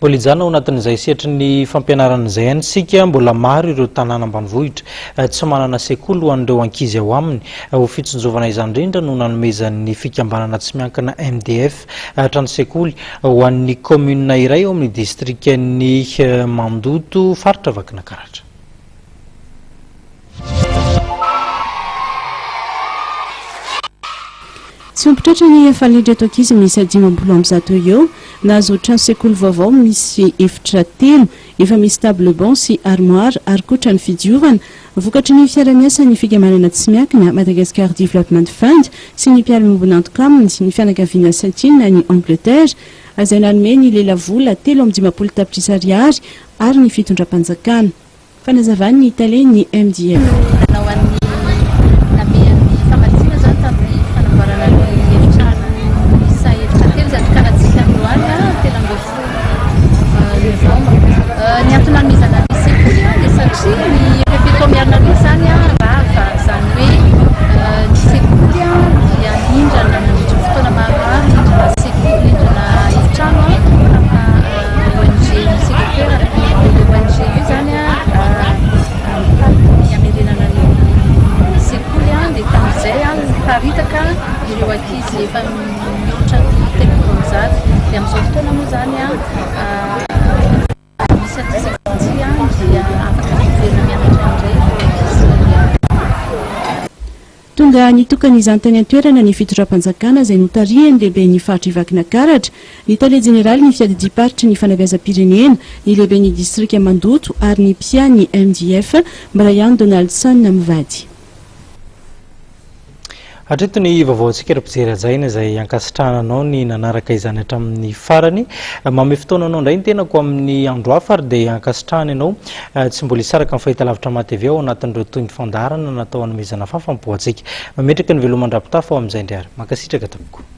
Mbola anatin'izay sehatry fampianaran'izay ansika mbola maro ireo tanàna ambanivohitra tsy manana sekoly ho an'ireo ankizy ao aminy. Ho fitsinjovana izany indrindra no nanomezan'ny fikambanana tsy miankina MDF trano sekoly ho an'ny kaominina iray ao amin'ny distrikan'i Mandoto, faritra Vakinankaratra. Tsy mampitratra ny efalindra eto ankizy misy 500 eo nahazo trano sekoly vaovao misy efitra 3 efa misy table banc sy armoire ary koa trano fidiovana vokatry ny fiara-miasa ny fikambanana tsy miankina Madagascar Development Fund sy ny mpiara-miombonantoka sy ny fianakaviana Satina ny Angleterre azay nanome ny lelavola 350 tapitrisa ariary ary ny fitondram-panjakana fanazavany ny Italie ny MDF. Ireo ankizy efa mihoatra ny telopolonjato dia amin'izao fotoana moa zany misy ankizy dia afaka fiverina mianatra indray tonga nitokana izany tany an-toerana ny fitondram-panjakana izay notarihan'ny lehiben'ny faritra Vakinankaratra ny tale jeneraly ny fiadidim-paritra ny fanabeazam-pirenena ny lehiben'ny distrika Mandoto ary ny mpiany MDF Brian Donaldson mivady. Hatreto ny vaovaontsika ra-pijery ajaina izay ankasitrananao ny nanaraka izany hatramin'ny farany mame fotoananao indray ny tenako amin'ny andro hafa ary dia ankasitrahana ianao tsy mbola hisaraka amin'ny fahitalavitra matv ao anatin'ireo toy ny fandarana natao hanomezana fahampoantsika mametraka ny veloman-drapotafa ao amin'izay indray ary mankasitraka tompoko.